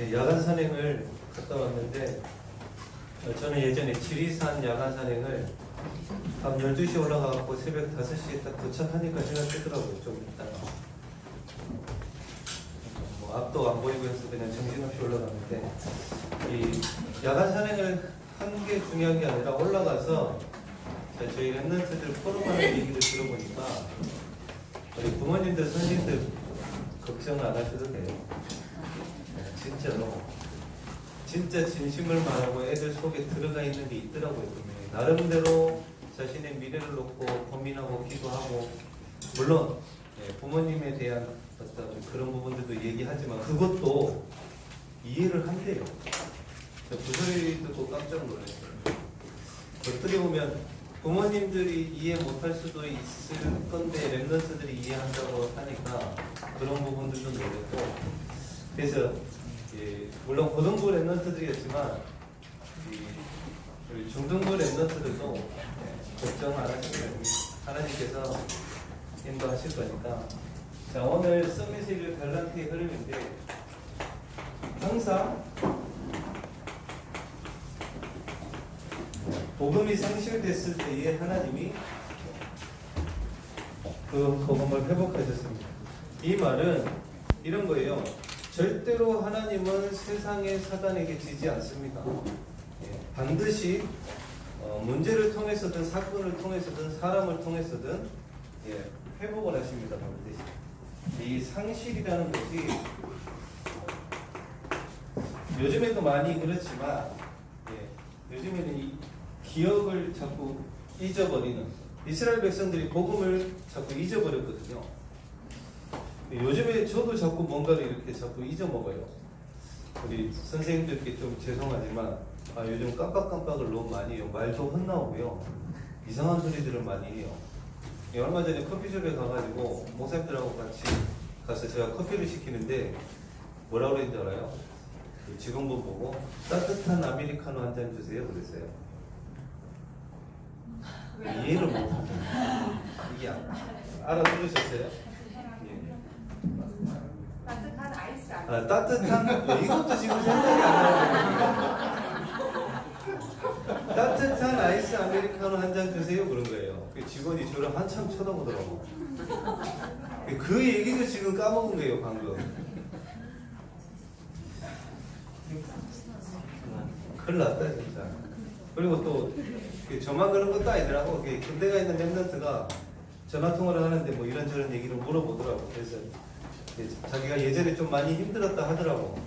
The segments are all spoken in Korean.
예, 야간 산행을 갔다 왔는데 저는 예전에 지리산 야간 산행을 밤 12시에 올라가고 새벽 5시에 딱 도착하니까 해가 뜨더라고요. 좀 있다가 뭐 앞도 안 보이고 해서 그냥 정신없이 올라갔는데 이 야간 산행을 한 게 중요한 게 아니라 올라가서 저희 랩런트들 포럼하는 얘기를 들어보니까 우리 부모님들, 선생님들 걱정 안 하셔도 돼요. 진짜로 진짜 진심을 말하고 애들 속에 들어가 있는 게 있더라고요. 나름대로 자신의 미래를 놓고 고민하고 기도하고 물론 부모님에 대한 어떤 그런 부분들도 얘기하지만 그것도 이해를 한대요. 저 그 소리 듣고 깜짝 놀랐어요. 어떻게 보면 부모님들이 이해 못할 수도 있을 건데 랩런트들이 이해한다고 하니까 그런 부분들도 놀랐고 그래서 물론 고등부 랩런트들이었지만 우리 중등부 랩런트들도 걱정 안 하시면 하나님께서 인도하실 거니까. 자, 오늘 서밋을 갈란티의 흐름인데 항상 복음이 상실됐을 때에 하나님이 그 복음을 회복하셨습니다. 이 말은 이런 거예요. 절대로 하나님은 세상의 사단에게 지지 않습니다. 반드시 문제를 통해서든 사건을 통해서든 사람을 통해서든 회복을 하십니다. 반드시. 이 상실이라는 것이 요즘에도 많이 그렇지만 요즘에는 이 기억을 자꾸 잊어버리는 이스라엘 백성들이 복음을 자꾸 잊어버렸거든요. 요즘에 저도 자꾸 뭔가를 이렇게 자꾸 잊어먹어요. 우리 선생님들께 좀 죄송하지만 요즘 깜빡깜빡을 너무 많이 해요. 말도 헛나오고요. 이상한 소리들을 많이 해요. 얼마 전에 커피숍에 가가지고 목사님들하고 같이 가서 제가 커피를 시키는데 뭐라고 그랬는지 알아요? 그 직원분 보고 따뜻한 아메리카노 한 잔 주세요 그랬어요. 이해를 못하잖아요. 이게 알아들으셨어요? 따뜻한 아이스 따뜻한 이것도 지금 생각이 안 나요. 따뜻한 아이스 아메리카노 한 잔 주세요 그런 거예요. 그 직원이 저를 한참 쳐다보더라고. 그 얘기도 지금 까먹은 거예요 방금. 큰일 났다 진짜. 그리고 또 저만 그런 것도 아니더라고. 군대가 있는 랩런트가 전화통화를 하는데 뭐 이런저런 얘기를 물어보더라고. 그래서 자기가 예전에 좀 많이 힘들었다 하더라고.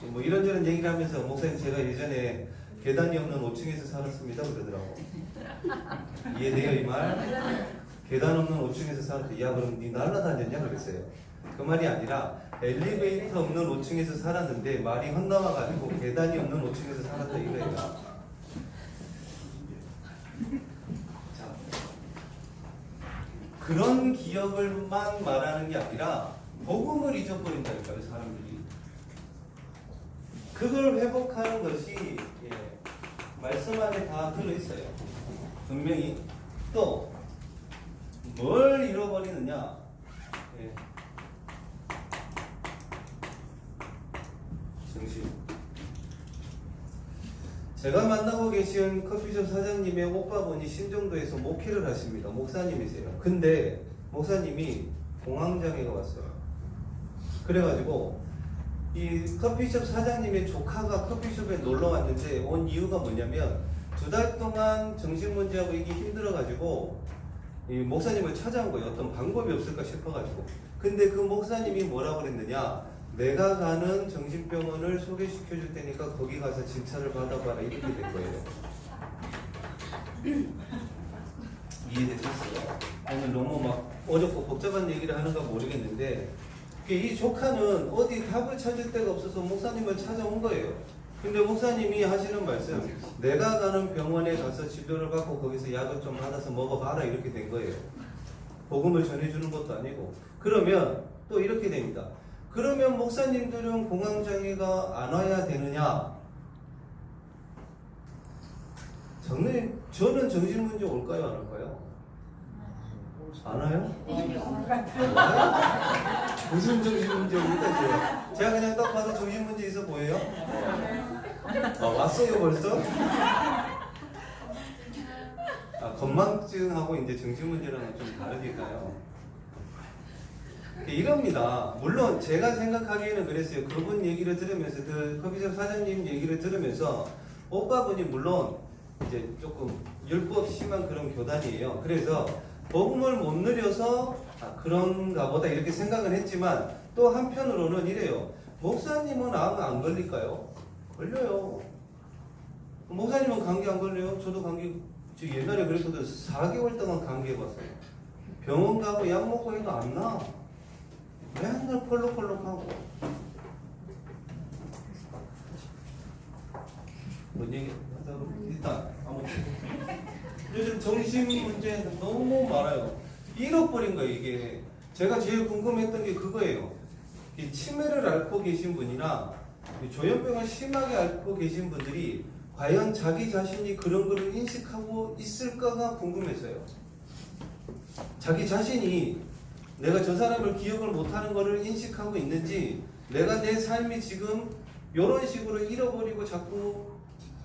뭐 이런저런 얘기를 하면서 목사님 제가 예전에 계단이 없는 5층에서 살았습니다 그러더라고. 이해돼요 이 말? 계단 없는 5층에서 살았대. 야 그럼 니 날라다녔냐 그랬어요. 그 말이 아니라 엘리베이터 없는 5층에서 살았는데 말이 헛나와가지고 계단이 없는 5층에서 살았다 이거예요. 자, 그런 기억을만 말하는 게 아니라 복음을 잊어버린다니까요 사람들이. 그걸 회복하는 것이 말씀 안에 다 들어있어요. 분명히. 또 뭘 잃어버리느냐. 정신. 제가 만나고 계신 커피숍 사장님의 오빠분이 신정도에서 목회를 하십니다. 목사님이세요. 근데 목사님이 공황장애가 왔어요. 그래가지고 이 커피숍 사장님의 조카가 커피숍에 놀러 왔는데 온 이유가 뭐냐면 2달 동안 정신문제하고 이게 힘들어가지고 이 목사님을 찾아온 거예요. 어떤 방법이 없을까 싶어가지고. 근데 그 목사님이 뭐라고 그랬느냐, 내가 가는 정신병원을 소개시켜 줄 테니까 거기 가서 진찰을 받아봐라 이렇게 된 거예요. 이해되셨어요? 오늘 너무 막 어렵고 복잡한 얘기를 하는가 모르겠는데 이 조카는 어디 답을 찾을 데가 없어서 목사님을 찾아온 거예요. 근데 목사님이 하시는 말씀, 내가 가는 병원에 가서 진료를 받고 거기서 약을 좀 받아서 먹어봐라 이렇게 된 거예요. 복음을 전해주는 것도 아니고. 그러면 또 이렇게 됩니다. 그러면 목사님들은 공황장애가 안 와야 되느냐? 저는 정신문제 올까요 안 올까요? 안 와요? 무슨 정신문제 옵니까? 제가 그냥 딱 봐도 정신문제 있어 보여요? 왔어요 벌써? 건망증하고 이제 정신문제랑은 좀 다르니까요. 이럽니다. 물론 제가 생각하기에는 그랬어요. 그분 얘기를 들으면서, 그 커피숍 사장님 얘기를 들으면서 오빠분이 물론 이제 조금 율법 심한 그런 교단이에요. 그래서 복음을 못 누려서 그런가 보다 이렇게 생각을 했지만, 또 한편으로는 이래요. 목사님은 암 안 걸릴까요? 걸려요. 목사님은 감기 안 걸려요? 저도 감기, 저 옛날에 그랬거든. 4개월 동안 감기 해봤어요. 병원 가고 약 먹고 해도 안 나. 맨날 펄럭펄럭하고. 뭔 얘기 하자고? 일단 아무튼 요즘 정신 문제 너무 많아요. 잃어버린 거예요. 이게 제가 제일 궁금했던 게 그거예요. 이 치매를 앓고 계신 분이나 조현병을 심하게 앓고 계신 분들이 과연 자기 자신이 그런 거를 인식하고 있을까가 궁금했어요. 자기 자신이 내가 저 사람을 기억을 못하는 거를 인식하고 있는지, 내가 내 삶이 지금 이런 식으로 잃어버리고 자꾸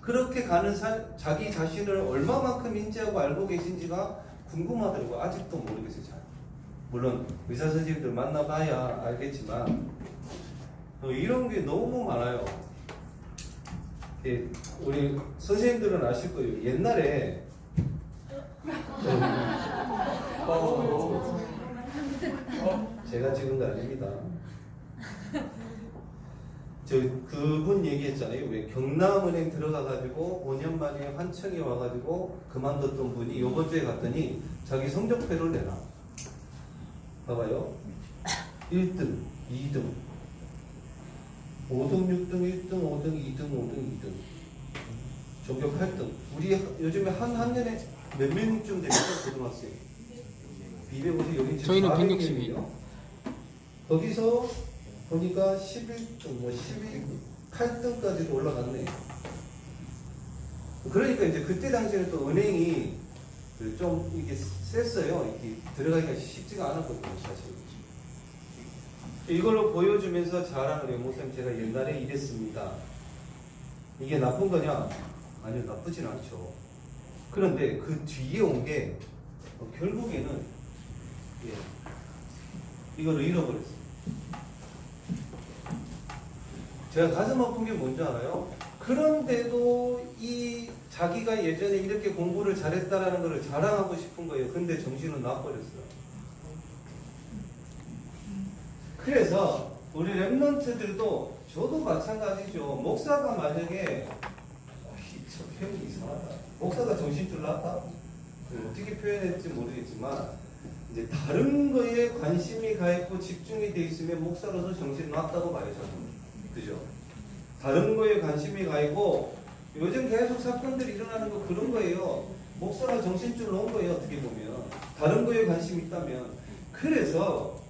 그렇게 가는 자기 자신을 얼마만큼 인지하고 알고 계신지가 궁금하더라고요. 아직도 모르겠어요. 잘. 물론 의사 선생님들 만나봐야 알겠지만 이런 게 너무 많아요. 우리 선생님들은 아실 거예요. 옛날에 제가 찍은 거 아닙니다. 저 그분 얘기했잖아요. 왜 경남은행 들어가가지고 5년 만에 환청이 와가지고 그만뒀던 분이 이번 주에 갔더니 자기 성적표를 내놔. 봐봐요. 1등, 2등, 5등, 6등, 1등, 5등, 2등, 5등, 2등. 전교 8등. 우리 요즘에 한 학년에 몇 명쯤 됩니까? 고등학생. 250, 여기 지금 저희는 160이요. 거기서 보니까 11등, 뭐 8등까지도 올라갔네. 그러니까 이제 그때 당시에는 또 은행이 좀 이게 셌어요. 이렇게 들어가기가 쉽지가 않았거든요, 사실. 이걸로 보여주면서 자랑을 해요. 목사님, 제가 옛날에 이랬습니다. 이게 나쁜 거냐? 아니요, 나쁘진 않죠. 그런데 그 뒤에 온 게 결국에는 이거를 잃어버렸어요. 제가 가슴 아픈 게 뭔지 알아요? 그런데도 이 자기가 예전에 이렇게 공부를 잘했다라는 것을 자랑하고 싶은 거예요. 근데 정신은 나버렸어요. 그래서 우리 랩런트들도 저도 마찬가지죠. 목사가 만약에 저 표현이 이상하다. 목사가 정신줄 났다? 어떻게 표현했지 모르겠지만 이제 다른 거에 관심이 가 있고 집중이 돼 있으면 목사로서 정신 났다고 봐요. 저는. 그죠? 다른 거에 관심이 가 있고 요즘 계속 사건들이 일어나는 거 그런 거예요. 목사가 정신줄 놓은 거예요. 어떻게 보면 다른 거에 관심이 있다면. 그래서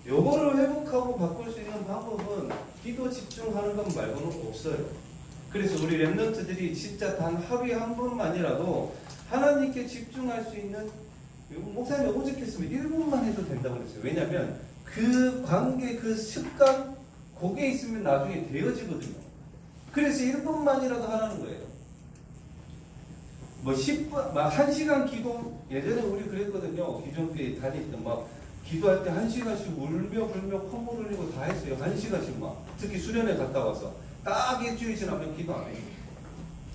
요거를 회복하고 바꿀 수 있는 방법은 기도 집중하는 것 말고는 없어요. 그래서 우리 랩런트들이 진짜 단 하루에 한 번만이라도 하나님께 집중할 수 있는, 목사님이 오직했으면 1분만 해도 된다고 그랬어요. 왜냐하면 그 관계, 그 습관, 거기에 있으면 나중에 되어지거든요. 그래서 1분만이라도 하라는 거예요. 뭐 10분, 막 1시간 기도, 예전에 우리 그랬거든요. 기존교회 다닐 때 막 기도할 때 1시간씩 울며 불며 콧물 흘리고 다 했어요. 1시간씩 막. 특히 수련회 갔다 와서 딱 일주일 지나면 기도 안 해요.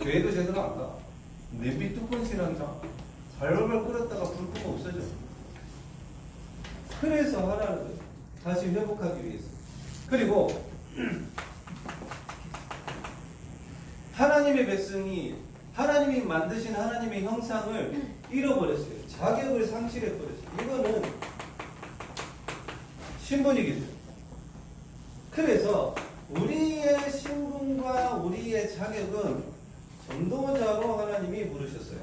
교회도 제대로 안 가. 냄비 뚜껑 신앙장 발발발 끓였다가 불 끄면 없어져. 그래서 하라는 거예요. 다시 회복하기 위해서. 그리고 하나님의 백성이 하나님이 만드신 하나님의 형상을 잃어버렸어요. 자격을 상실해버렸어요. 이거는 신분이겠죠. 그래서 우리의 신분과 우리의 자격은 전도자로 하나님이 부르셨어요.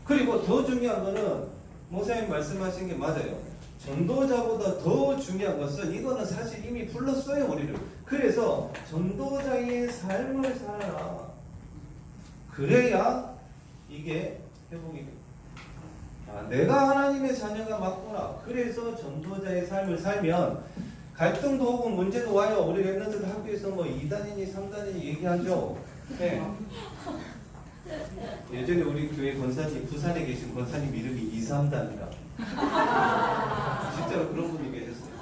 그리고 더 중요한 거는 목사님 말씀하신 게 맞아요. 전도자보다 더 중요한 것은 이거는 사실 이미 불렀어요, 우리를. 그래서 전도자의 삶을 살아라. 그래야 이게 회복이 됩니다. 내가 하나님의 자녀가 맞구나. 그래서 전도자의 삶을 살면 갈등도 오고 문제도 와요. 우리 랩런트들 학교에서 뭐 2단이니 3단이니 얘기하죠. 네. 예전에 우리 교회 권사님, 부산에 계신 권사님 이름이 2, 3단이라. 진짜로 그런 분이 계셨어요.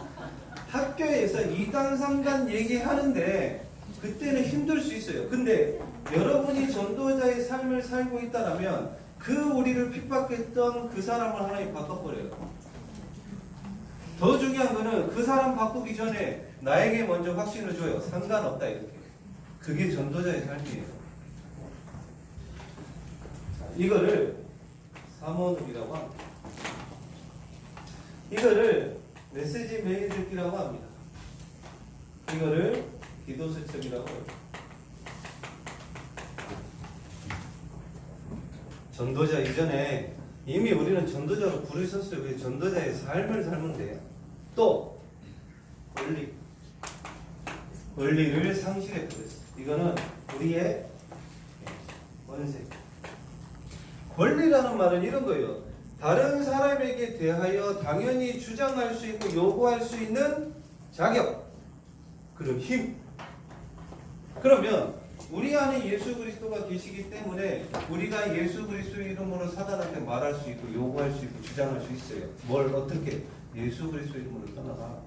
학교에서 2단, 3단 얘기하는데 그때는 힘들 수 있어요. 근데 여러분이 전도자의 삶을 살고 있다면 그 우리를 핍박했던 그 사람을 하나님 바꿔버려요. 더 중요한 거는 그 사람 바꾸기 전에 나에게 먼저 확신을 줘요. 상관없다 이렇게. 그게 전도자의 삶이에요. 자, 이거를 사모음이라고 합니다. 이거를 메시지 메일 듣기라고 합니다. 이거를 기도 수첩이라고 해요. 전도자 이전에 이미 우리는 전도자로 부르셨어요. 그래서 전도자의 삶을 살면 돼요. 또 원리를 상실해 버렸어요. 이거는 우리의 원세. 권리라는 말은 이런 거예요. 다른 사람에게 대하여 당연히 주장할 수 있고 요구할 수 있는 자격, 그리고 힘. 그러면 우리 안에 예수 그리스도가 계시기 때문에 우리가 예수 그리스도의 이름으로 사단한테 말할 수 있고 요구할 수 있고 주장할 수 있어요. 뭘 어떻게? 예수 그리스도 이름으로 떠나가.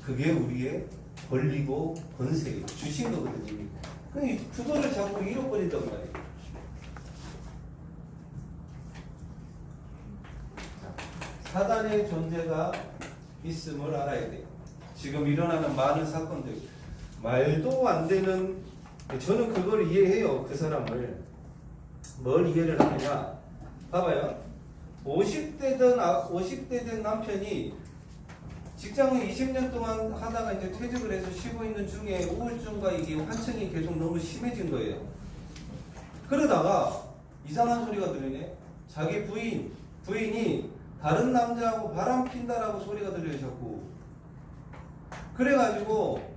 그게 우리의 권리고 권세예요. 주신 거거든요. 근데 그거를 자꾸 잃어버린단 말이에요. 사단의 존재가 있음을 알아야 돼요. 지금 일어나는 많은 사건들, 말도 안 되는, 저는 그걸 이해해요. 그 사람을. 뭘 이해를 하느냐. 봐봐요. 50대 된 남편이 직장을 20년 동안 하다가 이제 퇴직을 해서 쉬고 있는 중에 우울증과 이게 환청이 계속 너무 심해진 거예요. 그러다가 이상한 소리가 들리네. 자기 부인이 다른 남자하고 바람 핀다라고 소리가 들려요, 자꾸. 그래가지고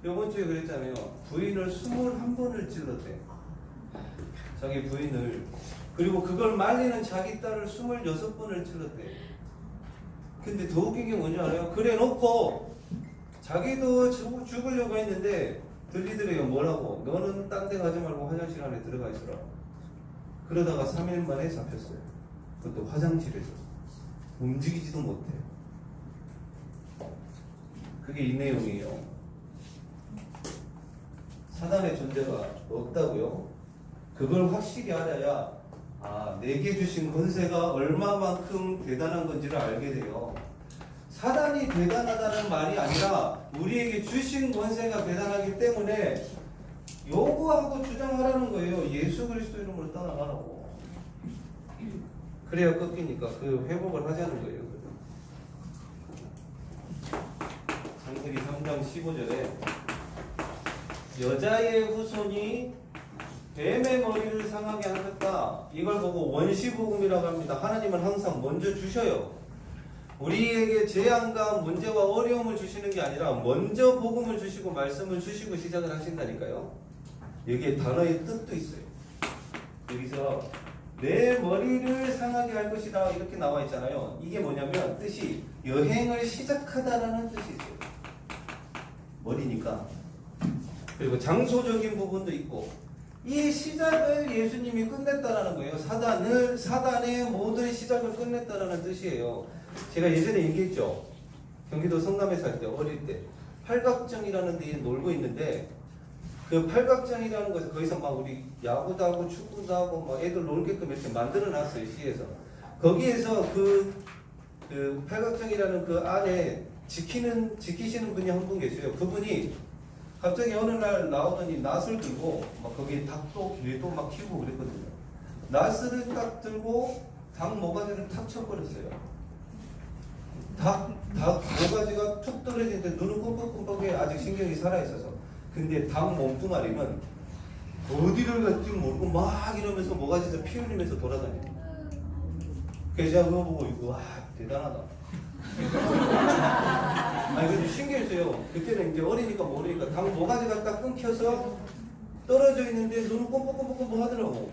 요번 주에 그랬잖아요. 부인을 21번을 찔렀대. 자기 부인을. 그리고 그걸 말리는 자기 딸을 26번을 찔렀대. 근데 더 웃긴 게 뭔지 알아요? 그래 놓고 자기도 죽으려고 했는데 들리더래요. 뭐라고? 너는 딴 데 가지 말고 화장실 안에 들어가 있어라. 그러다가 3일 만에 잡혔어요. 그것도 화장실에서. 움직이지도 못해. 그게 이 내용이에요. 사단의 존재가 없다고요? 그걸 확실히 알아야 내게 주신 권세가 얼마만큼 대단한 건지를 알게 돼요. 사단이 대단하다는 말이 아니라 우리에게 주신 권세가 대단하기 때문에 요구하고 주장하라는 거예요. 예수 그리스도 이름으로 떠나가라고. 그래야 꺾이니까 그 회복을 하자는 거예요. 창세기 3장 15절에 여자의 후손이 뱀의 머리를 상하게 하셨다. 이걸 보고 원시복음이라고 합니다. 하나님은 항상 먼저 주셔요. 우리에게 재앙과 문제와 어려움을 주시는 게 아니라 먼저 복음을 주시고 말씀을 주시고 시작을 하신다니까요. 여기에 단어의 뜻도 있어요. 여기서 내 머리를 상하게 할 것이다 이렇게 나와 있잖아요. 이게 뭐냐면 뜻이 여행을 시작하다라는 뜻이 있어요. 머리니까. 그리고 장소적인 부분도 있고 이 시작을 예수님이 끝냈다라는 거예요. 사단의 모든 시작을 끝냈다라는 뜻이에요. 제가 예전에 얘기했죠. 경기도 성남에 살 때 어릴 때 팔각정이라는 데에 놀고 있는데 그 팔각정이라는 것을 거기서 막 우리 야구도 하고 축구도 하고 막 애들 놀게끔 이렇게 만들어 놨어요. 시에서. 거기에서 그 팔각정이라는 그 안에 지키시는 분이 한 분 계세요. 그분이 갑자기 어느 날 나오더니 낫을 들고 막 거기에 닭도 개도 막 키우고 그랬거든요. 낫을 딱 들고 닭 모가지를 탁 쳐버렸어요. 닭 모가지가 툭 떨어지는데 눈은 끔뻑끔뻑해. 아직 신경이 살아있어서. 근데 닭 몸뚱아리는 어디를 갈지 모르고 막 이러면서 모가지에서 피 흘리면서 돌아다녀요. 그래서 제가 그거 보고 와 대단하다. 아니 근데 신기했어요. 그때는 이제 어리니까 모르니까 닭 모가지가 딱 끊겨서 떨어져 있는데 눈은 꼼꼼꼼꼼 하더라고.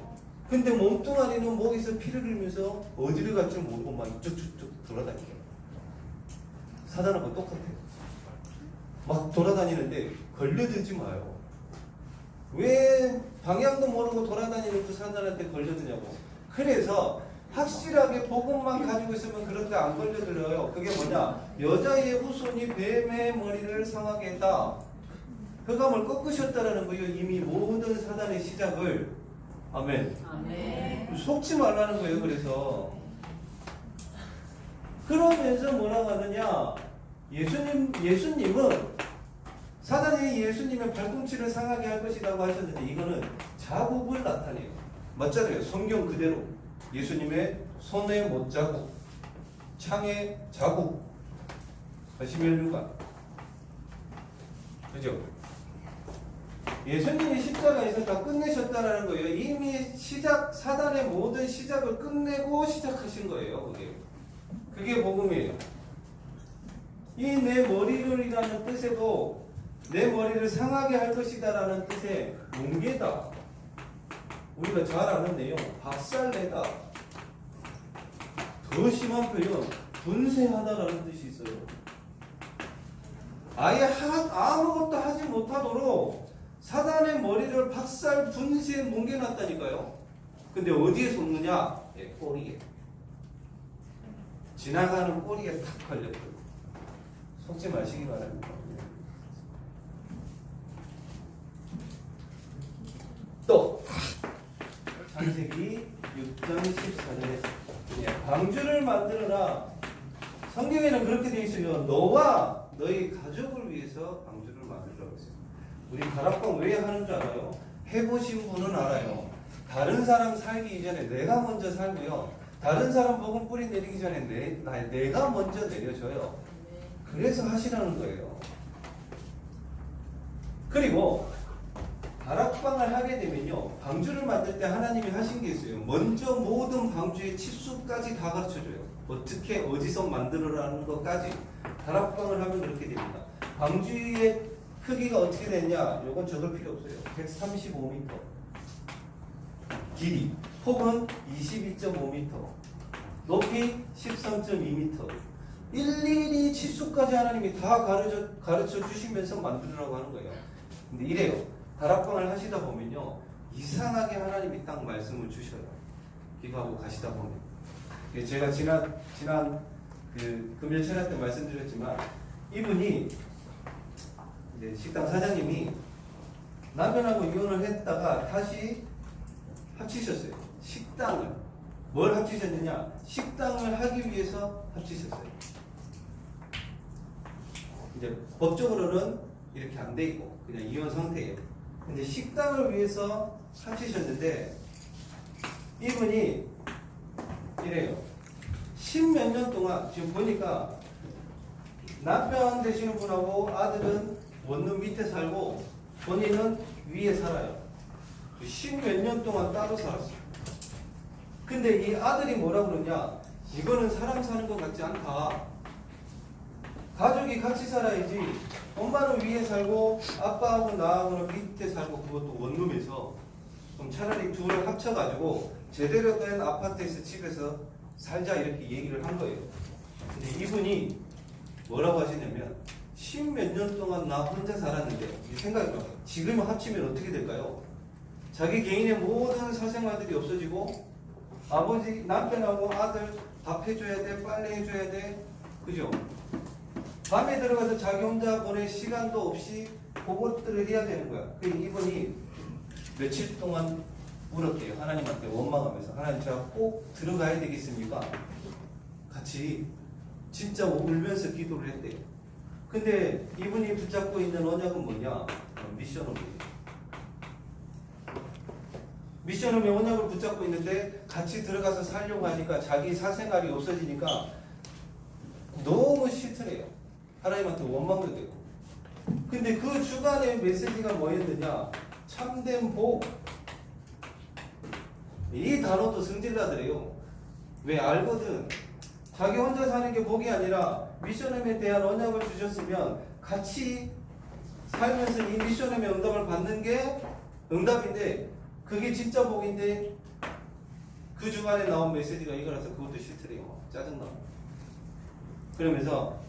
근데 몸뚱아리는 목에서 피를 흘리면서 어디를 갈지 모르고 막 이쪽저쪽 돌아다니요. 사단하고 똑같아요. 막 돌아다니는데 걸려들지 마요. 왜 방향도 모르고 돌아다니는 그 사단한테 걸려드냐고. 그래서 확실하게 복음만 가지고 있으면 그런데 안 걸려들어요. 그게 뭐냐? 여자의 후손이 뱀의 머리를 상하게 했다. 흑암을 꺾으셨다라는 거예요. 이미 모든 사단의 시작을. 아멘. 아멘. 속지 말라는 거예요. 그래서 그러면서 뭐라고 하느냐? 예수님은 사단이 예수님의 발꿈치를 상하게 할 것이라고 하셨는데 이거는 자국을 나타내요. 맞잖아요. 성경 그대로 예수님의 손에 못자국, 창에 자국, 십면류관, 그죠? 예수님이 십자가에서 다 끝내셨다라는 거예요. 이미 사단의 모든 시작을 끝내고 시작하신 거예요. 그게 복음이에요. 이 내 머리를이라는 뜻에도 내 머리를 상하게 할 것이다라는 뜻의 뭉개다. 우리가 잘 아는 내용, 박살내다. 더 심한 표현, 분쇄하다라는 뜻이 있어요. 아예 아무것도 하지 못하도록 사단의 머리를 박살, 분쇄, 뭉개놨다니까요. 근데 어디에 솟느냐? 꼬리에. 지나가는 꼬리에 탁 걸렸어요. 속지 마시기 바랍니다. 또 창세기 6장 14절에 방주를 만들어라. 성경에는 그렇게 되어 있어요. 너와 너희 가족을 위해서 방주를 만들라고 했어요. 우리 다락방 왜 하는 줄 알아요? 해보신 분은 알아요. 다른 사람 살기 이전에 내가 먼저 살고요. 다른 사람 복음 뿌리 내리기 전에 내가 먼저 내려줘요. 그래서 하시라는 거예요. 그리고 다락방을 하게 되면요, 방주를 만들 때 하나님이 하신 게 있어요. 먼저 모든 방주의 치수까지 다 가르쳐줘요. 어떻게 어디서 만들어라는 것까지. 다락방을 하면 그렇게 됩니다. 방주의 크기가 어떻게 되냐? 이건 적을 필요 없어요. 135m 길이, 폭은 22.5m, 높이 13.2m. 일일이 치수까지 하나님이 다 가르쳐 주시면서 만들으라고 하는 거예요. 근데 이래요. 다락방을 하시다 보면요, 이상하게 하나님이 딱 말씀을 주셔요. 기도하고 가시다 보면. 제가 지난 그 금요 철학 때 말씀드렸지만, 이분이 이제 식당 사장님이 남편하고 이혼을 했다가 다시 합치셨어요. 식당을. 뭘 합치셨느냐? 식당을 하기 위해서 합치셨어요. 이제 법적으로는 이렇게 안 돼 있고 그냥 이혼 상태예요. 근데 식당을 위해서 합치셨는데 이분이 이래요. 10몇 년 동안 지금 보니까 남편 되시는 분하고 아들은 원룸 밑에 살고 본인은 위에 살아요. 10몇 년 동안 따로 살았어요. 근데 이 아들이 뭐라 그러냐? 이거는 사람 사는 것 같지 않다. 가족이 같이 살아야지. 엄마는 위에 살고 아빠하고 나하고는 밑에 살고, 그것도 원룸에서. 그럼 차라리 둘을 합쳐가지고 제대로 된 아파트에서 집에서 살자, 이렇게 얘기를 한 거예요. 근데 이분이 뭐라고 하시냐면 10몇 년 동안 나 혼자 살았는데, 생각해봐. 지금 합치면 어떻게 될까요? 자기 개인의 모든 사생활들이 없어지고, 아버지, 남편하고 아들 밥 해줘야 돼, 빨래 해줘야 돼, 그죠? 밤에 들어가서 자기 혼자 보낼 시간도 없이 그것들을 해야 되는 거야. 이분이 며칠 동안 울었대요. 하나님한테 원망하면서. 하나님, 제가 꼭 들어가야 되겠습니까? 같이 진짜 울면서 기도를 했대요. 근데 이분이 붙잡고 있는 언약은 뭐냐? 미션업이에요. 미션업의 언약을 붙잡고 있는데 같이 들어가서 살려고 하니까 자기 사생활이 없어지니까 너무 싫더래요. 하나님한테 원망도 되고. 근데 그 주간의 메시지가 뭐였느냐? 참된 복. 이 단어도 승질나더래요. 왜? 알거든. 자기 혼자 사는 게 복이 아니라 미션홈에 대한 언약을 주셨으면 같이 살면서 이 미션홈의 응답을 받는 게 응답인데, 그게 진짜 복인데 그 주간에 나온 메시지가 이거라서 그것도 싫더래요. 짜증나. 그러면서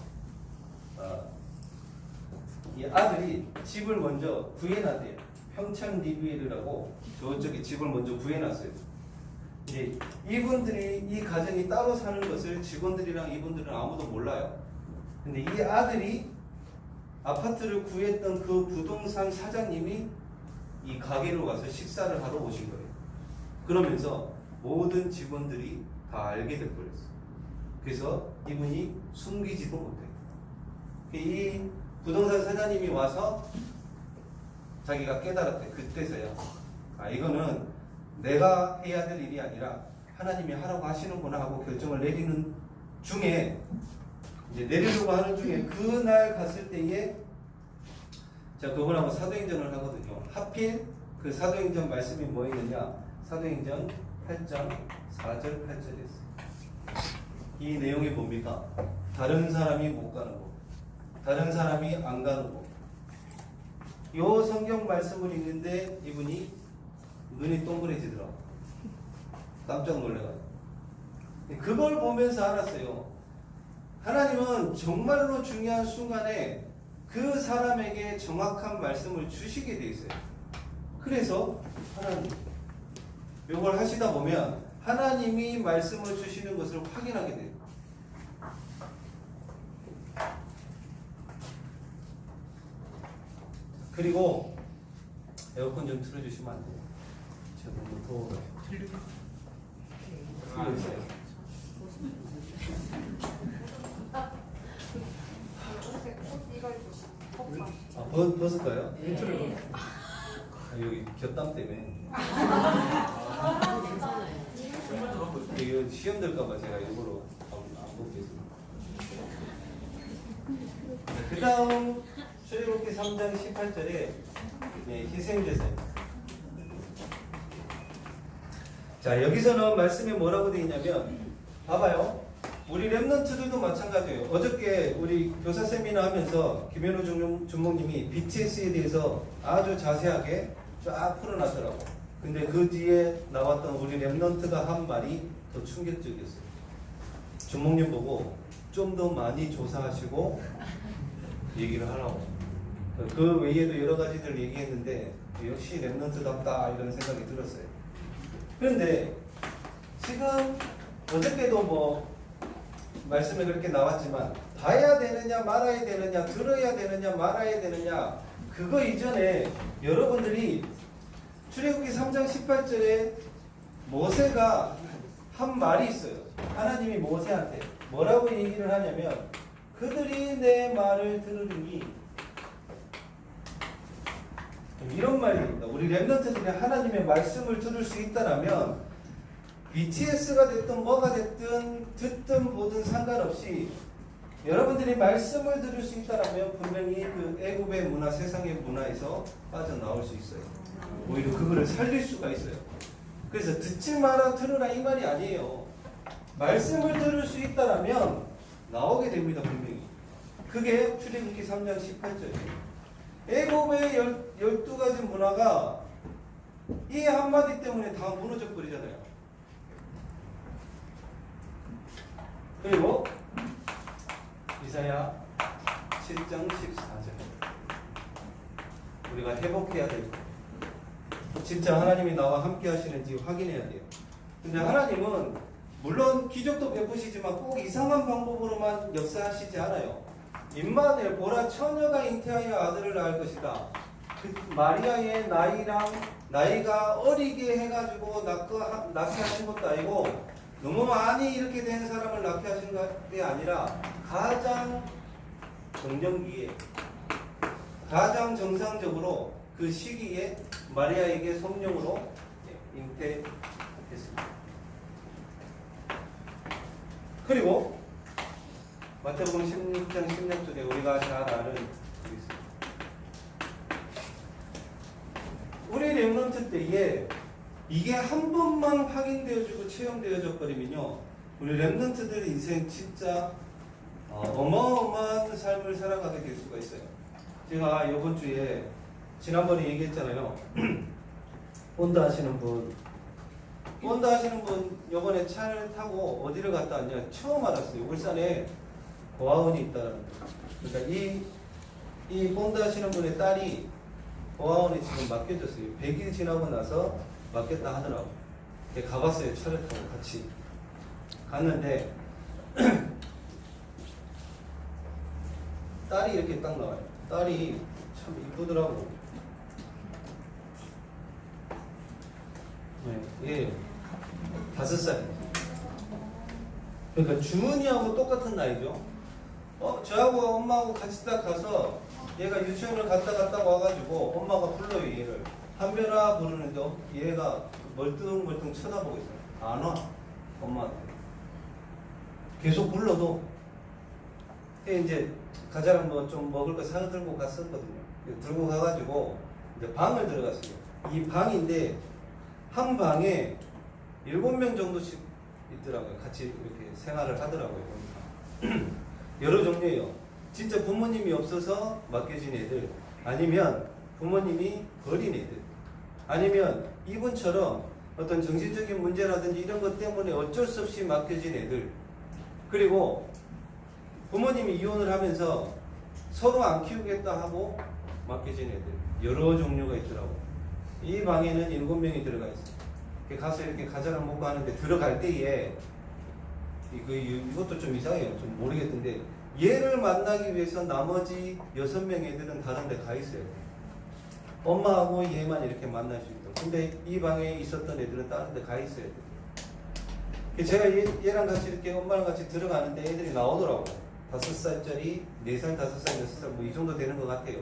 이 아들이 집을 먼저 구해놨대요. 평창 리뷰엘이라고 저쪽에 집을 먼저 구해놨어요. 이제 이분들이 이 가정이 따로 사는 것을 직원들이랑 이분들은 아무도 몰라요. 근데 이 아들이 아파트를 구했던 그 부동산 사장님이 이 가게로 가서 식사를 하러 오신 거예요. 그러면서 모든 직원들이 다 알게 될 뻔했어요. 그래서 이분이 숨기지도 못해요. 이 부동산 사장님이 와서 자기가 깨달았대. 그때서야 이거는 내가 해야 될 일이 아니라 하나님이 하라고 하시는구나 하고 결정을 내리는 중에 이제 내리려고 하는 중에 그날 갔을 때에 제가 그분하고 사도행전을 하거든요. 하필 그 사도행전 말씀이 뭐 있느냐? 사도행전 8장 4절 8절이었어요. 이 내용이 뭡니까? 다른 사람이 못 가는 거, 다른 사람이 안 가는 거. 요 성경 말씀을 읽는데 이분이 눈이 동그래지더라고. 깜짝 놀래가지고. 그걸 보면서 알았어요. 하나님은 정말로 중요한 순간에 그 사람에게 정확한 말씀을 주시게 돼 있어요. 그래서 하나님 이걸 하시다 보면 하나님이 말씀을 주시는 것을 확인하게 돼요. 그리고 에어컨 좀 틀어주시면 안 돼요? 제가 너무 더워가지고. 틀어주세요. 벗을까요? 여기 곁담 때문에. 이거 시험 될까봐 제가 일부러 안 벗겠습니다. 그 다음 출애굽기 3장 18절에 희생제사입니다. 자, 여기서는 말씀이 뭐라고 되어 있냐면 봐봐요. 우리 랩런트들도 마찬가지예요. 어저께 우리 교사 세미나 하면서 김현우 주목님이 BTS에 대해서 아주 자세하게 쫙 풀어놨더라고. 근데 그 뒤에 나왔던 우리 랩런트가 한 말이 더 충격적이었어요. 주목님 보고 좀 더 많이 조사하시고 얘기를 하라고. 그 외에도 여러 가지들 얘기했는데 역시 랩런트답다 이런 생각이 들었어요. 그런데 지금 어저께도 뭐 말씀에 그렇게 나왔지만 봐야 되느냐 말아야 되느냐 들어야 되느냐 말아야 되느냐 그거 이전에 여러분들이 출애굽기 3장 18절에 모세가 한 말이 있어요. 하나님이 모세한테 뭐라고 얘기를 하냐면 그들이 내 말을 들으니 이런 말입니다. 우리 랩런트들이 하나님의 말씀을 들을 수 있다라면 BTS가 됐든 뭐가 됐든 듣든 보든 상관없이 여러분들이 말씀을 들을 수 있다라면 분명히 그 애굽의 문화, 세상의 문화에서 빠져나올 수 있어요. 오히려 그거를 살릴 수가 있어요. 그래서 듣지 마라 들으라 이 말이 아니에요. 말씀을 들을 수 있다라면 나오게 됩니다. 분명히. 그게 출애굽기 3장 18절이에요. 애굽의 12가지 문화가 이 한마디 때문에 다 무너져 버리잖아요. 그리고 이사야 7장 14절 우리가 회복해야 되고 진짜 하나님이 나와 함께 하시는지 확인해야 돼요. 근데 하나님은 물론 기적도 베푸시지만 꼭 이상한 방법으로만 역사하시지 않아요. 임마누엘 보라 처녀가 잉태하여 아들을 낳을 것이다. 그 마리아의 나이가 어리게 해가지고 낳게 하신 것도 아니고 너무 많이 이렇게 된 사람을 낳게 하신 게 아니라 가장 정년기에 가장 정상적으로 그 시기에 마리아에게 성령으로 잉태했습니다. 그리고 마태복음 16장 16절에 우리가 잘 아는 우리 렘넌트 때에 이게 한 번만 확인되어지고 체험되어져 버리면요 우리 렘넌트들 인생 진짜 어마어마한 삶을 살아가게 될 수가 있어요. 제가 이번 주에 지난번에 얘기했잖아요. 본다 하시는 분 이번에 차를 타고 어디를 갔다 왔냐 처음 알았어요. 울산에 고아원이 있다는 거. 그러니까 이 이 본드 하시는 분의 딸이 고아원에 지금 맡겨졌어요. 100일 지나고 나서 맡겼다 하더라고. 가봤어요. 차를 타고 같이 갔는데 딸이 이렇게 딱 나와요. 딸이 참 이쁘더라고. 네, 예, 5살. 그러니까 주문이하고 똑같은 나이죠. 저하고 엄마하고 같이 딱 가서 얘가 유치원을 갔다 와가지고 엄마가 불러요. 얘를 한별아 부르는데 얘가 멀뚱멀뚱 쳐다보고 있어요. 안 와. 엄마한테 계속 불러도 이제 가자랑 뭐 좀 먹을 거 사들고 갔었거든요. 들고 가가지고 이제 방을 들어갔어요. 이 방인데 한 방에 7명 정도씩 있더라고요. 같이 이렇게 생활을 하더라고요. 여러 종류예요. 진짜 부모님이 없어서 맡겨진 애들, 아니면 부모님이 버린 애들, 아니면 이분처럼 어떤 정신적인 문제라든지 이런 것 때문에 어쩔 수 없이 맡겨진 애들, 그리고 부모님이 이혼을 하면서 서로 안 키우겠다 하고 맡겨진 애들, 여러 종류가 있더라고. 이 방에는 7명이 들어가 있어요. 가서 이렇게 과자를 먹고 하는데 들어갈 때에 이것도 좀 이상해요. 좀 모르겠는데 얘를 만나기 위해서 나머지 6명 애들은 다른 데 가 있어요. 엄마하고 얘만 이렇게 만날 수 있도록. 근데 이 방에 있었던 애들은 다른 데 가 있어야 돼요. 제가 얘랑 같이 이렇게 엄마랑 같이 들어가는데 애들이 나오더라고. 5살짜리, 4살, 5살, 6살 뭐 이 정도 되는 것 같아요.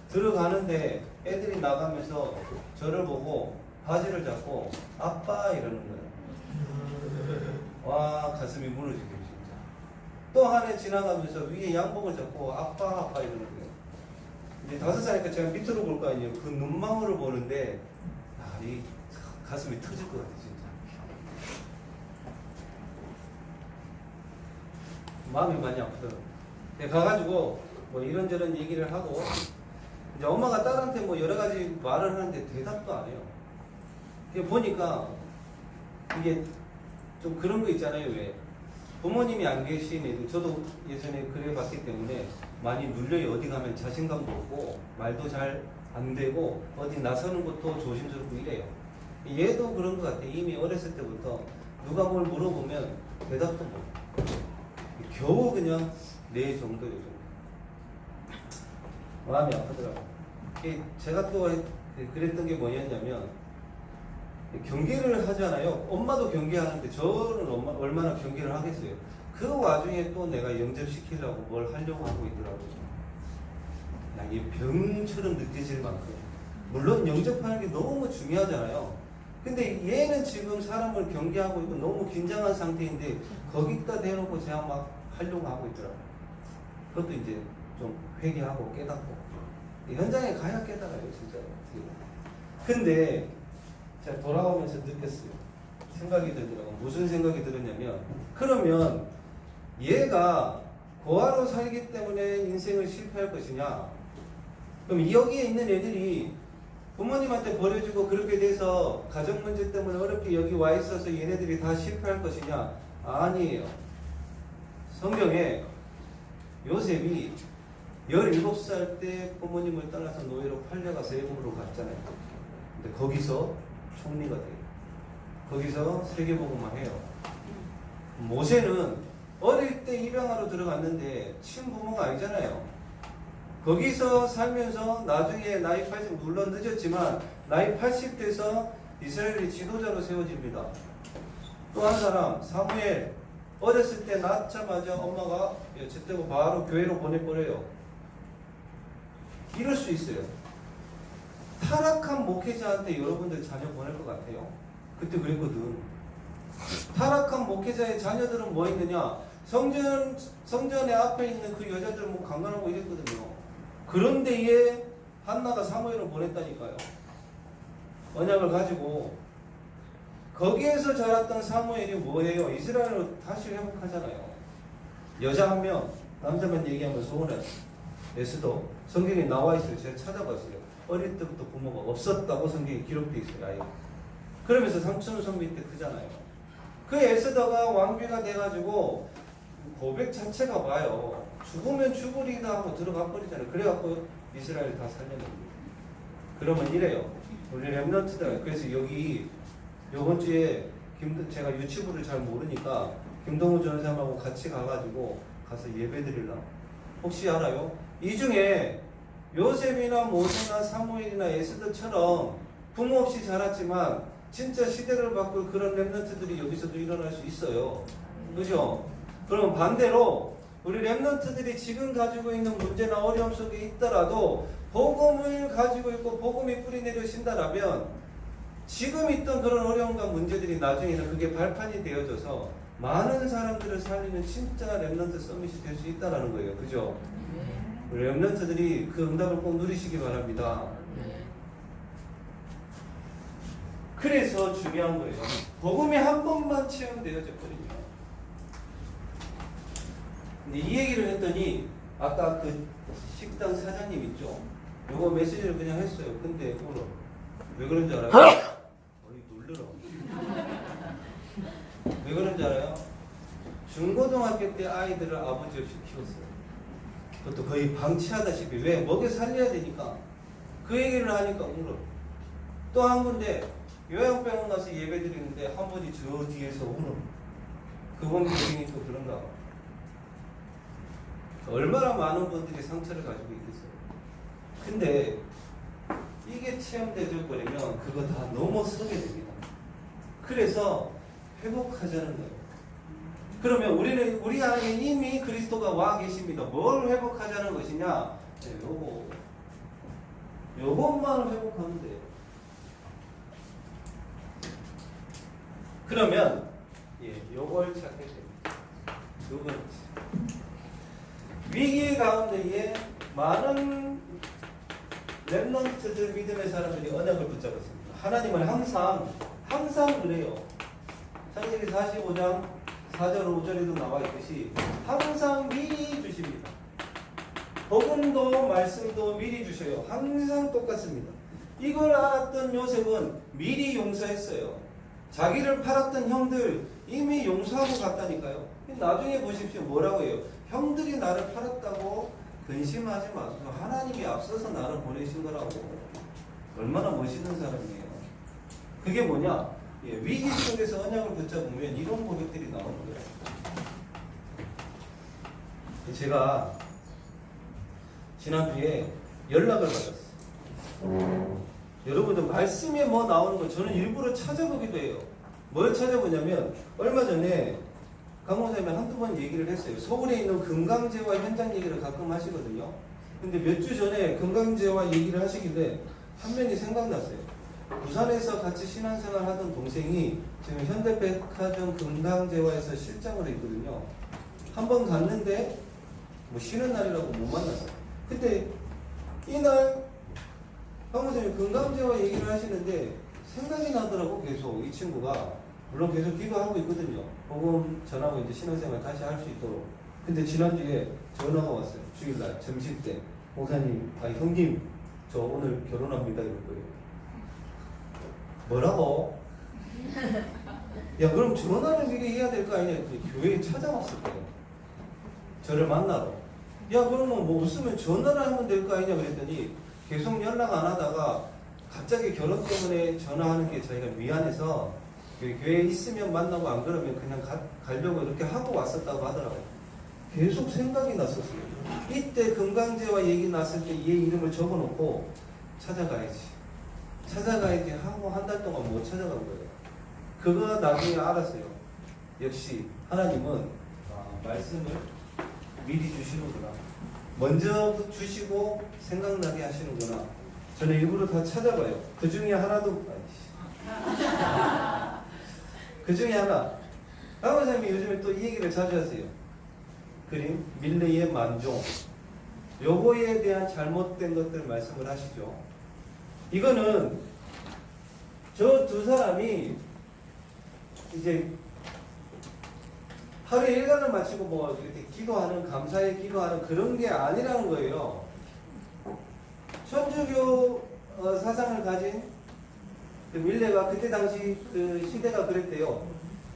들어가는데 애들이 나가면서 저를 보고 바지를 잡고 아빠 이러는 거예요. 와, 가슴이 무너지게 진짜. 또 한 해 지나가면서 위에 양복을 잡고 아빠 이러는 거예요. 이제 5살이니까 제가 밑으로 볼 거 아니에요. 그 눈망울을 보는데 이 가슴이 터질 것 같아 진짜. 마음이 많이 아프더라고요. 가가지고 뭐 이런저런 얘기를 하고 이제 엄마가 딸한테 뭐 여러 가지 말을 하는데 대답도 안 해요. 보니까 이게 좀 그런 거 있잖아요. 왜 부모님이 안 계신 애들, 저도 예전에 그래 봤기 때문에 많이 눌려요. 어디 가면 자신감도 없고 말도 잘 안 되고 어디 나서는 것도 조심스럽고 이래요. 얘도 그런 것 같아. 이미 어렸을 때부터 누가 뭘 물어보면 대답도 못. 겨우 그냥 네 정도요. 마음이 아프더라고요. 제가 또 그랬던 게 뭐였냐면 경계를 하잖아요. 엄마도 경계하는데 저는 얼마나 경계를 하겠어요. 그 와중에 또 내가 영접시키려고 뭘 하려고 하고 있더라고요. 이게 병처럼 느껴질 만큼. 물론 영접하는 게 너무 중요하잖아요. 근데 얘는 지금 사람을 경계하고 있고 너무 긴장한 상태인데 거기다 대놓고 제가 막 하려고 하고 있더라고요. 그것도 이제 좀 회개하고 깨닫고. 현장에 가야 깨달아요, 진짜로. 근데 제가 돌아오면서 느꼈어요. 생각이 들더라고요. 무슨 생각이 들었냐면, 그러면 얘가 고아로 살기 때문에 인생을 실패할 것이냐? 그럼 여기에 있는 애들이 부모님한테 버려지고 그렇게 돼서 가정 문제 때문에 어렵게 여기 와 있어서 얘네들이 다 실패할 것이냐? 아니에요. 성경에 요셉이 17살 때 부모님을 떠나서 노예로 팔려가서 애굽으로 갔잖아요. 근데 거기서 총리가 돼요. 거기서 세계복음만 해요. 모세는 어릴 때 입양하러 들어갔는데 친부모가 아니잖아요. 거기서 살면서 나중에 나이 80, 물론 늦었지만 나이 80 돼서 이스라엘의 지도자로 세워집니다. 또 한 사람 사무엘, 어렸을 때 낳자마자 엄마가 제때고 바로 교회로 보내버려요. 이럴 수 있어요. 타락한 목회자한테 여러분들 자녀 보낼 것 같아요. 그때 그랬거든. 타락한 목회자의 자녀들은 뭐 있느냐? 성전의 앞에 있는 그 여자들 뭐 강간하고 이랬거든요. 그런데 얘 한나가 사무엘을 보냈다니까요. 언약을 가지고. 거기에서 자랐던 사무엘이 뭐예요? 이스라엘로 다시 회복하잖아요. 여자 1명, 남자만 얘기하면 소원하죠. 에스더. 성경에 나와 있어요. 제가 찾아봤어요. 어릴 때부터 부모가 없었다고 성경에 기록되어 있어요. 아예. 그러면서 삼촌손 밑에 크잖아요. 그 에스더가 왕비가 돼가지고 고백 자체가 봐요. 죽으면 죽으리다 하고 들어가 버리잖아요. 그래갖고 이스라엘 다 살려냅니다. 그러면 이래요. 우리 렘넌트들, 그래서 여기 요번 주에 제가 유치부를 잘 모르니까 김동우 전사님하고 같이 가가지고 가서 예배 드리려고. 혹시 알아요? 이 중에 요셉이나 모세나 사무엘이나 에스더처럼 부모 없이 자랐지만 진짜 시대를 바꿀 그런 렘넌트들이 여기서도 일어날 수 있어요. 그죠? 그럼 반대로 우리 렘넌트들이 지금 가지고 있는 문제나 어려움 속에 있더라도 복음을 가지고 있고 복음이 뿌리 내려신다라면 지금 있던 그런 어려움과 문제들이 나중에는 그게 발판이 되어져서 많은 사람들을 살리는 진짜 렘넌트 서밋이 될 수 있다는 거예요. 그죠? 우리 렘넌트들이 그 응답을 꼭 누리시기 바랍니다. 그래서 중요한 거예요. 복음이 한 번만 체험되어졌거든요. 근데 이 얘기를 했더니 아까 그 식당 사장님 있죠? 요거 메시지를 그냥 했어요. 근데 오늘 왜 그런지 알아요? 어이 놀래라. 왜 그런지 알아요? 중고등학교 때 아이들을 아버지 없이 키웠어요. 그것도 거의 방치하다시피. 왜? 먹여 살려야 되니까. 그 얘기를 하니까 울어. 또 한 군데 요양병원 가서 예배 드리는데 한 분이 저 뒤에서 울어. 그분 개인이 또 그런가 봐. 얼마나 많은 분들이 상처를 가지고 있겠어요. 근데 이게 체험되어 버리면 그거 다 넘어서게 됩니다. 그래서 회복하자는 거예요. 그러면 우리 안에 이미 그리스도가 와 계십니다. 뭘 회복하자는 것이냐? 네, 요것만 회복하면 돼요. 그러면 요걸 찾게 됩니다. 두 번째, 위기 가운데에 많은 렘넌트들 믿음의 사람들이 언약을 붙잡았습니다. 하나님은 항상 그래요. 창세기 45장 4절 5절에도 나와 있듯이 항상 미리 주십니다. 복음도 말씀도 미리 주셔요. 항상 똑같습니다. 이걸 알았던 요셉은 미리 용서했어요. 자기를 팔았던 형들 이미 용서하고 갔다니까요. 나중에 보십시오. 뭐라고 해요? 형들이 나를 팔았다고 근심하지 마세요. 하나님이 앞서서 나를 보내신 거라고. 얼마나 멋있는 사람이에요. 그게 뭐냐? 위기 속에서 언약을 붙잡으면 이런 고백들이 나오는 거예요. 제가 지난주에 연락을 받았어요. 여러분들 말씀에 뭐 나오는 거 저는 일부러 찾아보기도 해요. 뭘 찾아보냐면 얼마 전에 강호사님이 한두 번 얘기를 했어요. 서울에 있는 금강제와 현장 얘기를 가끔 하시거든요. 근데 몇 주 전에 금강제와 얘기를 하시길래 한 명이 생각났어요. 부산에서 같이 신앙생활 하던 동생이 지금 현대백화점 금강제와에서 실장으로 있거든요. 한 번 갔는데 뭐 쉬는 날이라고 못 만났어요. 근데 이날 강호사님이 금강제와 얘기를 하시는데 생각이 나더라고. 계속 이 친구가 물론 계속 기도하고 있거든요. 복음 전하고 이제 신앙생활 다시 할 수 있도록. 근데 지난주에 전화가 왔어요. 주일날 점심 때 목사님, 형님 저 오늘 결혼합니다 이럴 거예요. 뭐라고? 야 그럼 전화를 미리 해야 될 거 아니냐. 교회에 찾아왔을 거예요. 저를 만나러. 야 그러면 뭐 웃으면 전화를 하면 될 거 아니냐 그랬더니 계속 연락 안 하다가 갑자기 결혼 때문에 전화하는 게 자기가 미안해서 교회에 있으면 만나고 안 그러면 그냥 가려고 이렇게 하고 왔었다고 하더라고요. 계속 생각이 났었어요. 이때 금강제와 얘기 났을 때 얘 이름을 적어놓고 찾아가야지 하고 한 달 동안 못 찾아간 거예요. 그거 나중에 알았어요. 역시 하나님은 말씀을 미리 주시는구나. 먼저 주시고 생각나게 하시는구나. 저는 일부러 다 찾아봐요. 그 중에 하나도 그 중에 하나 강호사님이 요즘에 또 이 얘기를 자주 하세요. 그림 밀레의 만종 요거에 대한 잘못된 것들 말씀을 하시죠. 이거는 저 두 사람이 이제 하루에 일과를 마치고 뭐 이렇게 기도하는 감사의 기도하는 그런 게 아니라는 거예요. 천주교 사상을 가진 그 밀레가 그때 당시 그 시대가 그랬대요.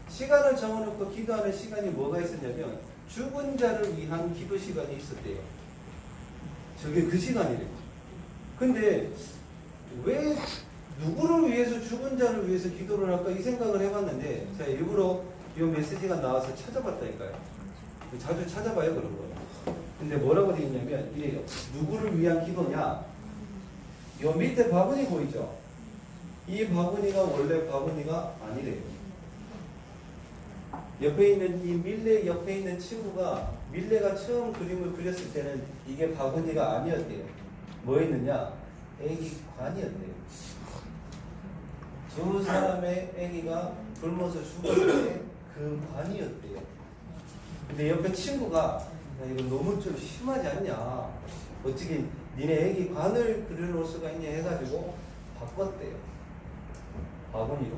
시간을 정해놓고 기도하는 시간이 뭐가 있었냐면 죽은 자를 위한 기도 시간이 있었대요. 저게 그 시간이래요. 근데 왜 누구를 위해서 죽은 자를 위해서 기도를 할까 이 생각을 해봤는데 제가 일부러 이 메시지가 나와서 찾아봤다니까요. 자주 찾아봐요 그런 거. 근데 뭐라고 되어 있냐면 이래요. 누구를 위한 기도냐? 요 밑에 바구니 보이죠? 이 바구니가 원래 바구니가 아니래요. 옆에 있는 이 밀레 옆에 있는 친구가 밀레가 처음 그림을 그렸을 때는 이게 바구니가 아니었대요. 뭐였느냐? 애기 관이었대요. 두 사람의 애기가 굶어서 죽을 때 그 관이었대요. 근데 옆에 친구가 야, 이거 너무 좀 심하지 않냐? 어떻게 니네 애기 관을 그려놓을 수가 있냐 해가지고 바꿨대요. 바구니로.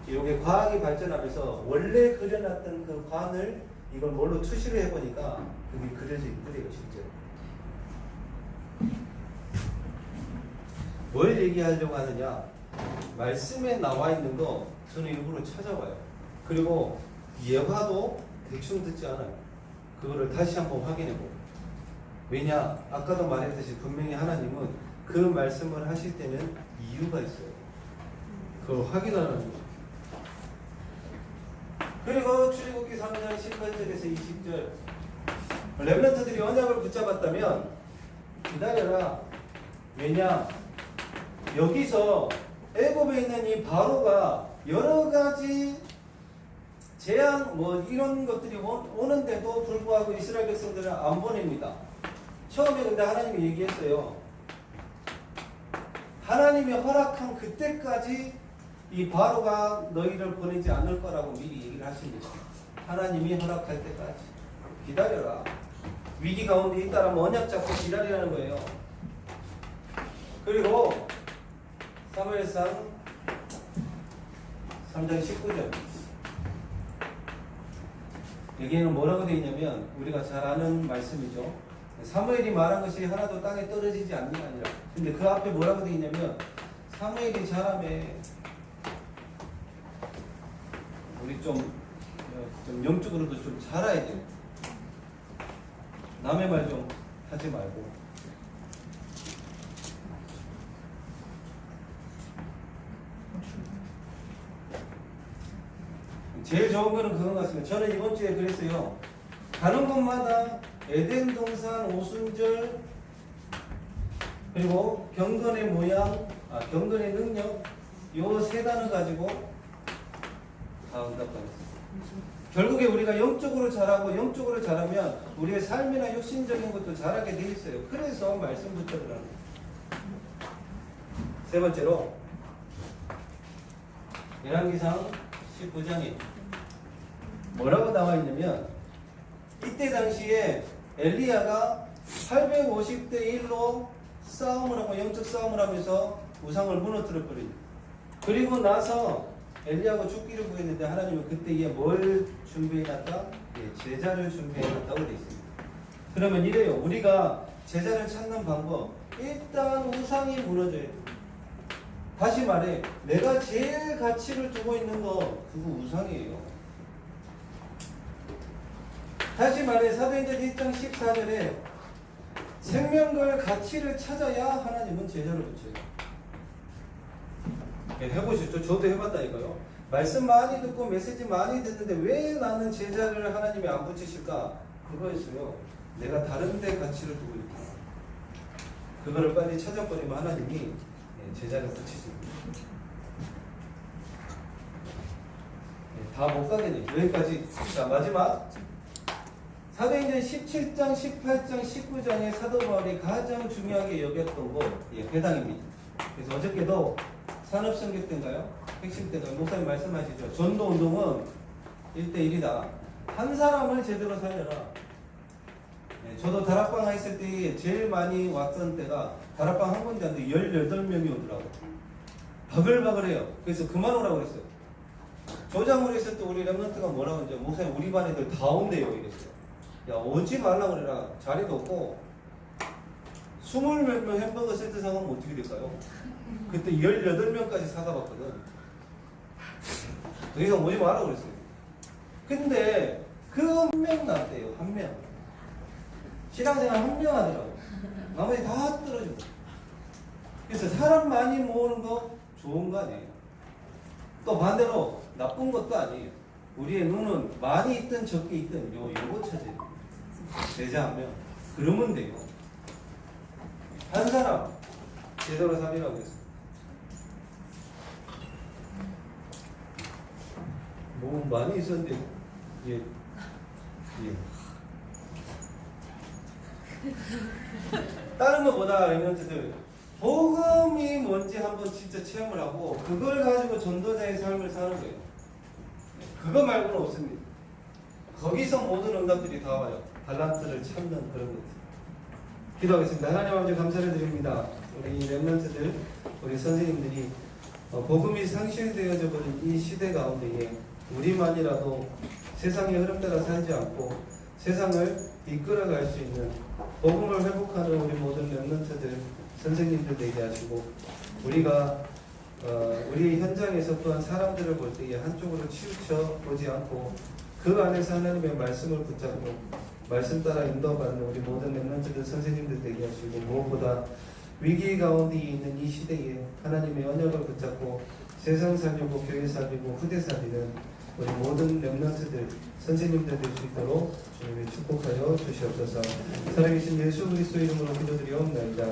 이게 과학이 발전하면서 원래 그려놨던 그 관을 이걸 뭘로 투시를 해보니까 그게 그려져 있더래요, 실제로. 뭘 얘기하려고 하느냐? 말씀에 나와 있는 거 저는 일부러 찾아봐요. 그리고 예화도 대충 듣지 않아요. 그거를 다시 한번 확인해보고. 왜냐? 아까도 말했듯이 분명히 하나님은 그 말씀을 하실 때는 이유가 있어요. 그걸 확인하는 거죠. 그리고 출애굽기 3장 18절에서 20절 렘넌트들이 언약을 붙잡았다면 기다려라. 왜냐? 여기서 애굽에 있는 이 바로가 여러 가지 재앙 뭐 이런 것들이 오는데도 불구하고 이스라엘 백성들은 안 보냅니다. 처음에 근데 하나님이 얘기했어요. 하나님이 허락한 그때까지 이 바로가 너희를 보내지 않을 거라고 미리 얘기를 하십니다. 하나님이 허락할 때까지 기다려라. 위기 가운데 있다라면 언약 잡고 기다리라는 거예요. 그리고 사무엘상 3장 19절 여기에는 뭐라고 되어 있냐면 우리가 잘 아는 말씀이죠. 사무엘이 말한 것이 하나도 땅에 떨어지지 않는 게 아니라 근데 그 앞에 뭐라고 되어 있냐면 사무엘이 자라매 우리 좀 영적으로도 좀 자라야 돼요. 남의 말 좀 하지 말고. 제일 좋은 거는 그건 같습니다. 저는 이번 주에 그랬어요. 가는 곳마다 에덴 동산, 오순절, 그리고 경건의 모양, 경건의 능력, 요 세 단어 가지고 다 응답받았어요. 결국에 우리가 영적으로 자라고 영적으로 자라면 우리의 삶이나 육신적인 것도 자라게 돼 있어요. 그래서 말씀 붙잡으라는 거예요. 세 번째로 열왕기상 19장에 뭐라고 나와 있냐면 이때 당시에 엘리야가 850대 1로 싸움을 하고 영적 싸움을 하면서 우상을 무너뜨려 버립니다. 그리고 나서 엘리야가 죽기를 구했는데 하나님은 그때에 뭘 준비해놨다? 제자를 준비해놨다고 되어 있습니다. 그러면 이래요. 우리가 제자를 찾는 방법 일단 우상이 무너져야 돼요. 다시 말해 내가 제일 가치를 두고 있는 거 그거 우상이에요. 다시 말해 사도행전 1장 14절에 생명과의 가치를 찾아야 하나님은 제자를 붙여요. 해보시죠. 저도 해봤다니까요. 말씀 많이 듣고 메시지 많이 듣는데 왜 나는 제자를 하나님이 안 붙이실까? 그거였어요. 내가 다른 데 가치를 두고 있다. 그거를 빨리 찾아버리면 하나님이 제자를 붙이십니다. 다 못 가게 돼요. 여기까지. 자, 마지막. 사도행전 17장, 18장, 19장의 사도 바울이 가장 중요하게 여겼던 거 회당입니다. 그래서 어저께도 산업성교 때인가요? 핵심 때인가요? 목사님 말씀하시죠. 전도운동은 1대1이다. 한 사람을 제대로 살려라. 저도 다락방 했을 때 제일 많이 왔던 때가 다락방 한 군데 왔는데 18명이 오더라고요. 바글바글해요. 그래서 그만 오라고 그랬어요. 조장으로 했을 때 우리 렘넌트가 뭐라고 했죠? 목사님 우리 반 애들 다 온대요 이랬어요. 야 오지 말라 그래라. 자리도 없고 20몇 명 햄버거 세트 사가면 어떻게 될까요? 그때 18명까지 사가봤거든. 더 이상 오지 말라 그랬어요. 근데 그 한 명 났대요. 한 명. 신앙생활 한 명 하더라고. 나머지 다 떨어지고. 그래서 사람 많이 모으는 거 좋은 거 아니에요. 또 반대로 나쁜 것도 아니에요. 우리의 눈은 많이 있든 적게 있든 요거 찾아요. 제자 한 명. 그러면 돼요. 한 사람 제대로 삼이라고 했어요. 뭐 많이 있었는데 예. 다른 것보다 렘넌트들 복음이 뭔지 한번 진짜 체험을 하고 그걸 가지고 전도자의 삶을 사는 거예요. 그거 말고는 없습니다. 거기서 모든 응답들이 다 와요. 달란트를 찾는 그런 것들. 기도하겠습니다. 하나님 아버지 감사를 드립니다. 우리 렘넌트들, 우리 선생님들이 복음이 상실되어져 버린 이 시대 가운데에 우리만이라도 세상의 흐름 따라 살지 않고 세상을 이끌어갈 수 있는 복음을 회복하는 우리 모든 렘넌트들, 선생님들 되게 하시고 우리가 우리 현장에서 또한 사람들을 볼 때에 한쪽으로 치우쳐 보지 않고 그 안에서 하나님의 말씀을 붙잡고 말씀 따라 인도받는 우리 모든 렘넌트들, 선생님들 되게 하시고 무엇보다 위기 가운데 있는 이 시대에 하나님의 언약을 붙잡고 세상 살리고 교회 살리고 후대 살리는 우리 모든 렘넌트들, 선생님들 될 수 있도록 주님이 축복하여 주시옵소서. 살아계신 예수 그리스도 이름으로 기도드리옵나이다.